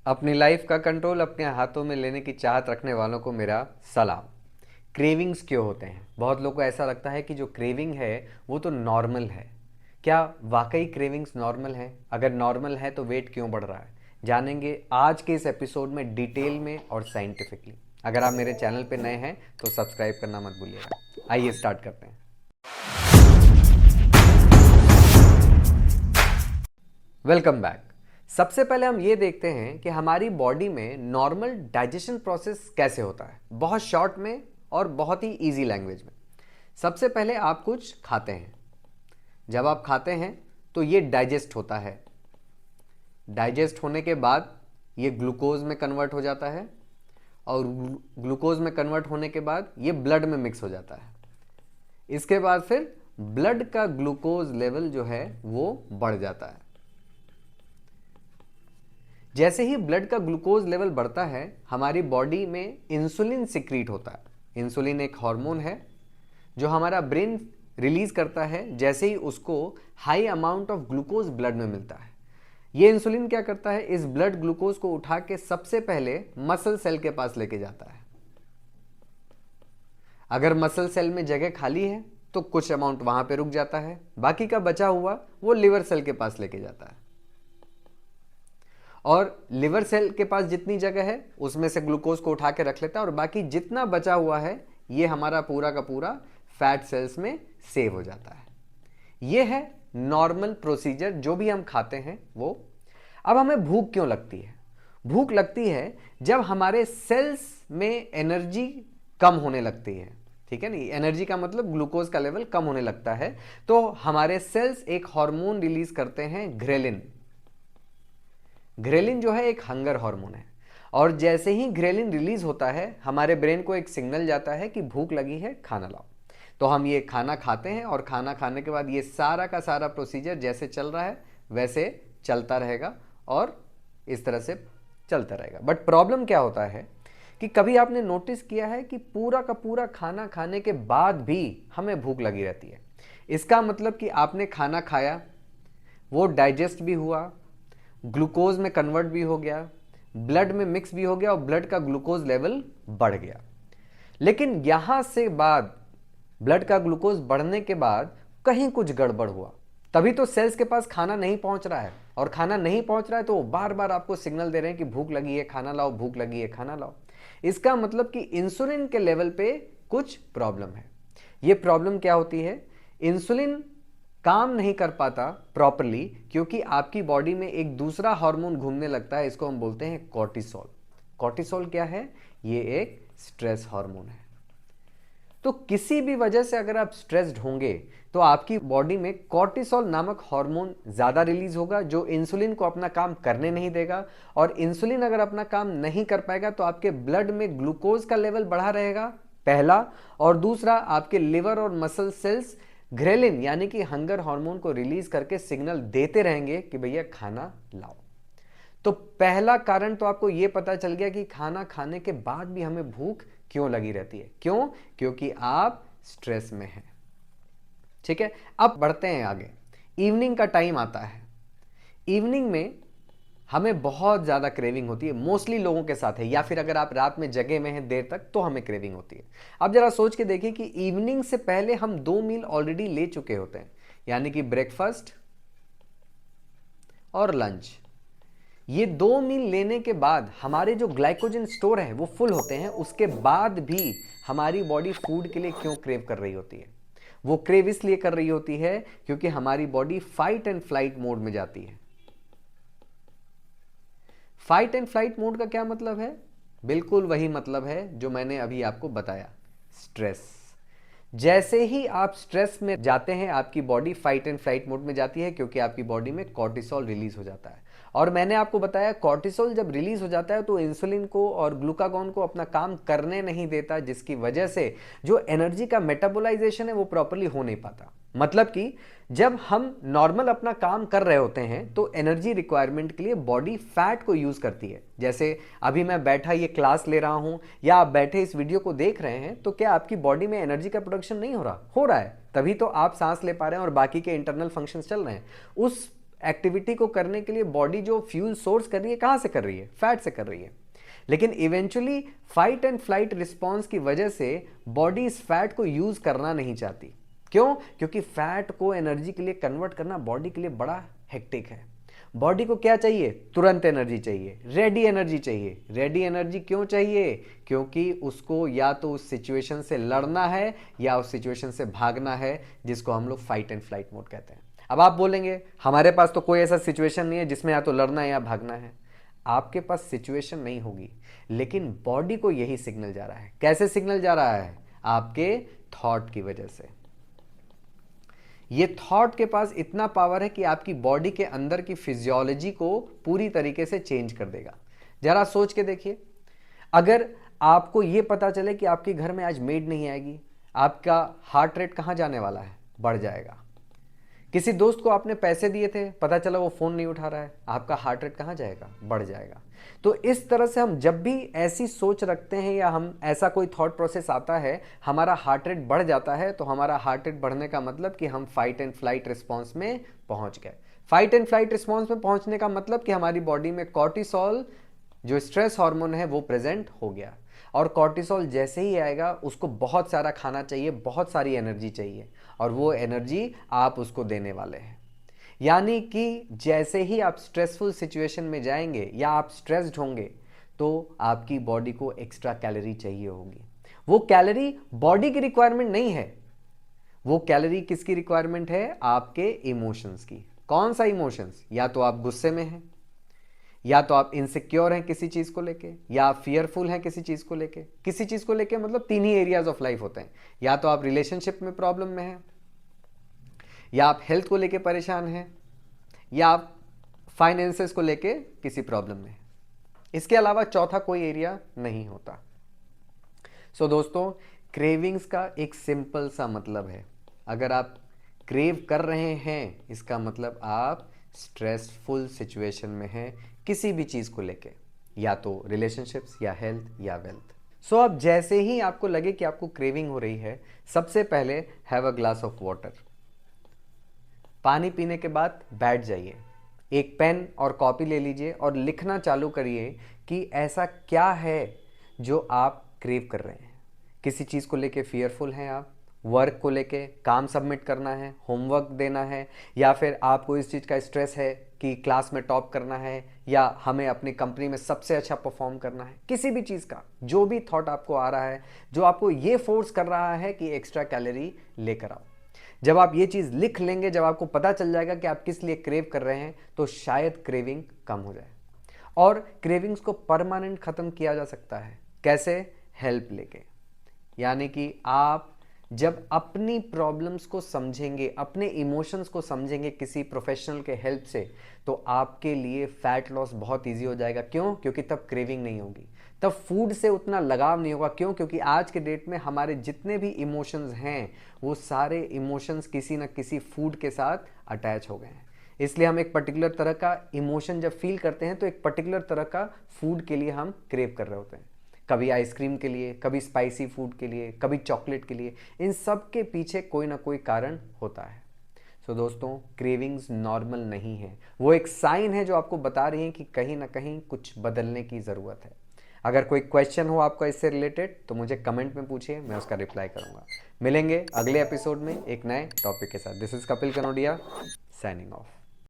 अपनी लाइफ का कंट्रोल अपने हाथों में लेने की चाहत रखने वालों को मेरा सलाम। क्रेविंग्स क्यों होते हैं? बहुत लोगों को ऐसा लगता है कि जो क्रेविंग है वो तो नॉर्मल है। क्या वाकई क्रेविंग्स नॉर्मल है? अगर नॉर्मल है तो वेट क्यों बढ़ रहा है? जानेंगे आज के इस एपिसोड में डिटेल में और साइंटिफिकली। अगर आप मेरे चैनल पे नए हैं तो सब्सक्राइब करना मत भूलिएगा। आइए स्टार्ट करते हैं। Welcome back. सबसे पहले हम ये देखते हैं कि हमारी बॉडी में नॉर्मल डाइजेशन प्रोसेस कैसे होता है, बहुत शॉर्ट में और बहुत ही इजी लैंग्वेज में। सबसे पहले आप कुछ खाते हैं। जब आप खाते हैं तो ये डाइजेस्ट होता है। डाइजेस्ट होने के बाद ये ग्लूकोज में कन्वर्ट हो जाता है और ग्लूकोज में कन्वर्ट होने के बाद ये ब्लड में मिक्स हो जाता है। इसके बाद फिर ब्लड का ग्लूकोज लेवल जो है वो बढ़ जाता है। जैसे ही ब्लड का ग्लूकोज लेवल बढ़ता है हमारी बॉडी में इंसुलिन सिक्रीट होता है। इंसुलिन एक हार्मोन है जो हमारा ब्रेन रिलीज करता है जैसे ही उसको high amount of glucose blood में मिलता है। ये इंसुलिन क्या करता है, इस ब्लड ग्लूकोज को उठा के सबसे पहले मसल सेल के पास लेके जाता है। अगर मसल सेल में जगह खाली है तो कुछ अमाउंट वहां पे रुक जाता है, बाकी का बचा हुआ वो लिवर सेल के पास लेके जाता है। और लिवर सेल के पास जितनी जगह है उसमें से ग्लूकोज को उठा के रख लेता है और बाकी जितना बचा हुआ है ये हमारा पूरा का पूरा फैट सेल्स में सेव हो जाता है। ये है नॉर्मल प्रोसीजर जो भी हम खाते हैं वो। अब हमें भूख क्यों लगती है? भूख लगती है जब हमारे सेल्स में एनर्जी कम होने लगती है। ठीक है नहीं, एनर्जी का मतलब ग्लूकोज का लेवल कम होने लगता है तो हमारे सेल्स एक हार्मोन रिलीज करते हैं, ग्रेलिन। ग्रेलिन जो है एक हंगर हार्मोन है और जैसे ही ग्रेलिन रिलीज होता है हमारे ब्रेन को एक सिग्नल जाता है कि भूख लगी है, खाना लाओ। तो हम ये खाना खाते हैं और खाना खाने के बाद ये सारा का सारा प्रोसीजर जैसे चल रहा है वैसे चलता रहेगा और इस तरह से चलता रहेगा। बट प्रॉब्लम क्या होता है कि कभी आपने नोटिस किया है कि पूरा का पूरा खाना खाने के बाद भी हमें भूख लगी रहती है। इसका मतलब कि आपने खाना खाया, वो डाइजेस्ट भी हुआ, ग्लूकोज में कन्वर्ट भी हो गया, ब्लड में मिक्स भी हो गया और ब्लड का ग्लूकोज लेवल बढ़ गया। लेकिन यहां से बाद ब्लड का ग्लूकोज बढ़ने के बाद कहीं कुछ गड़बड़ हुआ, तभी तो सेल्स के पास खाना नहीं पहुंच रहा है। और खाना नहीं पहुंच रहा है तो वो बार बार आपको सिग्नल दे रहे हैं कि भूख लगी है, खाना लाओ, भूख लगी है, खाना लाओ। इसका मतलब कि इंसुलिन के लेवल पे कुछ प्रॉब्लम है। ये प्रॉब्लम क्या होती है? इंसुलिन काम नहीं कर पाता प्रॉपरली क्योंकि आपकी बॉडी में एक दूसरा हार्मोन घूमने लगता है, इसको हम बोलते हैं कॉर्टिसोल। कॉर्टिसोल क्या है? ये एक स्ट्रेस हार्मोन है। तो किसी भी वजह से अगर आप स्ट्रेस्ड होंगे तो आपकी बॉडी में कॉर्टिसोल नामक हार्मोन ज्यादा रिलीज होगा जो इंसुलिन को अपना काम करने नहीं देगा। और इंसुलिन अगर अपना काम नहीं कर पाएगा तो आपके ब्लड में ग्लूकोज का लेवल बढ़ा रहेगा, पहला। और दूसरा, आपके लिवर और मसल सेल्स ग्रेलिन यानी कि हंगर हार्मोन को रिलीज करके सिग्नल देते रहेंगे कि भैया खाना लाओ। तो पहला कारण तो आपको यह पता चल गया कि खाना खाने के बाद भी हमें भूख क्यों लगी रहती है। क्यों? क्योंकि आप स्ट्रेस में हैं। ठीक है, अब बढ़ते हैं आगे। इवनिंग का टाइम आता है। इवनिंग में हमें बहुत ज़्यादा क्रेविंग होती है, मोस्टली लोगों के साथ है, या फिर अगर आप रात में जगे में हैं देर तक तो हमें क्रेविंग होती है। अब जरा सोच के देखिए कि इवनिंग से पहले हम 2 मील ऑलरेडी ले चुके होते हैं, यानी कि ब्रेकफास्ट और लंच। ये 2 मील लेने के बाद हमारे जो ग्लाइकोजन स्टोर है वो फुल होते हैं। उसके बाद भी हमारी बॉडी फूड के लिए क्यों क्रेव कर रही होती है? वो क्रेव इसलिए कर रही होती है क्योंकि हमारी body fight and flight mode में जाती है। फाइट एंड फ्लाइट मोड का क्या मतलब है? बिल्कुल वही मतलब है जो मैंने अभी आपको बताया, स्ट्रेस। जैसे ही आप स्ट्रेस में जाते हैं आपकी body fight and flight mode में जाती है क्योंकि आपकी बॉडी में कॉर्टिसोल रिलीज हो जाता है। और मैंने आपको बताया कॉर्टिसोल जब रिलीज हो जाता है तो इंसुलिन को और ग्लूकागॉन को अपना काम करने नहीं देता, जिसकी वजह से जो एनर्जी का मेटाबोलाइजेशन है वो प्रॉपर्ली हो नहीं पाता। मतलब कि जब हम नॉर्मल अपना काम कर रहे होते हैं तो एनर्जी रिक्वायरमेंट के लिए बॉडी फैट को यूज करती है। जैसे अभी मैं बैठा ये क्लास ले रहा हूं या आप बैठे इस वीडियो को देख रहे हैं तो क्या आपकी बॉडी में एनर्जी का प्रोडक्शन नहीं हो रहा? हो रहा है, तभी तो आप सांस ले पा रहे हैं और बाकी के इंटरनल फंक्शंस चल रहे हैं। उस एक्टिविटी को करने के लिए बॉडी जो फ्यूल सोर्स कर रही है, कहाँ से कर रही है? फैट से कर रही है। लेकिन eventually fight and flight response की वजह से बॉडी इस फैट को यूज करना नहीं चाहती। क्यों? क्योंकि फैट को एनर्जी के लिए कन्वर्ट करना बॉडी के लिए बड़ा हेक्टिक है। बॉडी को क्या चाहिए? तुरंत एनर्जी चाहिए, रेडी एनर्जी चाहिए। रेडी एनर्जी क्यों चाहिए? क्योंकि उसको या तो उस सिचुएशन से लड़ना है या उस सिचुएशन से भागना है, जिसको हम लोग फाइट एंड फ्लाइट मोड कहते हैं। अब आप बोलेंगे हमारे पास तो कोई ऐसा सिचुएशन नहीं है जिसमें या तो लड़ना है या भागना है। आपके पास सिचुएशन नहीं होगी, लेकिन बॉडी को यही सिग्नल जा रहा है। कैसे सिग्नल जा रहा है? आपके थॉट की वजह से। ये थॉट के पास इतना पावर है कि आपकी बॉडी के अंदर की फिजियोलॉजी को पूरी तरीके से चेंज कर देगा। जरा सोच के देखिए, अगर आपको ये पता चले कि आपके घर में आज मेड नहीं आएगी, आपका हार्ट रेट कहाँ जाने वाला है? बढ़ जाएगा। किसी दोस्त को आपने पैसे दिए थे, पता चला वो फ़ोन नहीं उठा रहा है, आपका हार्ट रेट कहाँ जाएगा? बढ़ जाएगा। तो इस तरह से हम जब भी ऐसी सोच रखते हैं या हम ऐसा कोई थॉट प्रोसेस आता है, हमारा हार्ट रेट बढ़ जाता है, तो हमारा हार्ट रेट बढ़ने का मतलब कि हम फाइट एंड फ्लाइट रिस्पॉन्स में पहुंच गए। फाइट एंड फ्लाइट रिस्पॉन्स में पहुंचने का मतलब कि हमारी बॉडी में कॉर्टिसोल जो स्ट्रेस हार्मोन है वो प्रेजेंट हो गया। और कॉर्टिसोल जैसे ही आएगा उसको बहुत सारा खाना चाहिए, बहुत सारी एनर्जी चाहिए, और वो एनर्जी आप उसको देने वाले हैं। यानी कि जैसे ही आप स्ट्रेसफुल सिचुएशन में जाएंगे या आप स्ट्रेस्ड होंगे, तो आपकी बॉडी को एक्स्ट्रा कैलोरी चाहिए होगी। वो कैलोरी बॉडी की रिक्वायरमेंट नहीं है, वो कैलोरी किसकी रिक्वायरमेंट है? आपके इमोशंस की। कौन सा इमोशंस? या तो आप गुस्से में हैं, या तो आप इनसिक्योर हैं किसी चीज को लेके, या आप फियरफुल हैं किसी चीज को लेके। किसी चीज को लेके मतलब 3 ही एरियाज ऑफ लाइफ होते हैं। या तो आप रिलेशनशिप में प्रॉब्लम में हैं, या आप हेल्थ को लेके परेशान हैं, या आप फाइनेंसेस को लेके किसी प्रॉब्लम में। इसके अलावा चौथा कोई एरिया नहीं होता। सो दोस्तों, क्रेविंग्स का एक सिंपल सा मतलब है, अगर आप क्रेव कर रहे हैं, इसका मतलब आप स्ट्रेसफुल सिचुएशन में हैं किसी भी चीज़ को लेके, या तो रिलेशनशिप्स या हेल्थ या वेल्थ। सो अब जैसे ही आपको लगे कि आपको क्रेविंग हो रही है, सबसे पहले have a glass of water. पानी पीने के बाद बैठ जाइए, एक पेन और कॉपी ले लीजिए और लिखना चालू करिए कि ऐसा क्या है जो आप क्रेव कर रहे हैं। किसी चीज़ को लेके फियरफुल हैं आप, वर्क को लेके, काम सबमिट करना है, होमवर्क देना है, या फिर आपको इस चीज़ का स्ट्रेस है कि क्लास में टॉप करना है, या हमें अपनी कंपनी में सबसे अच्छा परफॉर्म करना है। किसी भी चीज़ का जो भी थॉट आपको आ रहा है, जो आपको ये फोर्स कर रहा है कि एक्स्ट्रा कैलोरी लेकर आओ, जब आप ये चीज़ लिख लेंगे, जब आपको पता चल जाएगा कि आप किस लिए क्रेव कर रहे हैं, तो शायद क्रेविंग कम हो जाए। और क्रेविंग्स को परमानेंट ख़त्म किया जा सकता है। कैसे? हेल्प लेके। यानी कि आप जब अपनी प्रॉब्लम्स को समझेंगे, अपने इमोशंस को समझेंगे किसी प्रोफेशनल के हेल्प से, तो आपके लिए फैट लॉस बहुत इजी हो जाएगा। क्यों? क्योंकि तब क्रेविंग नहीं होगी, तब फूड से उतना लगाव नहीं होगा। क्यों? क्योंकि आज के डेट में हमारे जितने भी इमोशंस हैं, वो सारे इमोशंस किसी न किसी फूड के साथ अटैच हो गए हैं। इसलिए हम एक पर्टिकुलर तरह का इमोशन जब फील करते हैं, तो एक पर्टिकुलर तरह का फूड के लिए हम क्रेव कर रहे होते हैं। कभी आइसक्रीम के लिए, कभी स्पाइसी फूड के लिए, कभी चॉकलेट के लिए। इन सब के पीछे कोई ना कोई कारण होता है। सो दोस्तों, क्रेविंग्स नॉर्मल नहीं है, वो एक साइन है जो आपको बता रही है कि कहीं ना कहीं कुछ बदलने की ज़रूरत है। अगर कोई क्वेश्चन हो आपका इससे रिलेटेड, तो मुझे कमेंट में पूछिए, मैं उसका रिप्लाई करूँगा। मिलेंगे अगले एपिसोड में एक नए टॉपिक के साथ। This is Kapil Kanodia, signing off.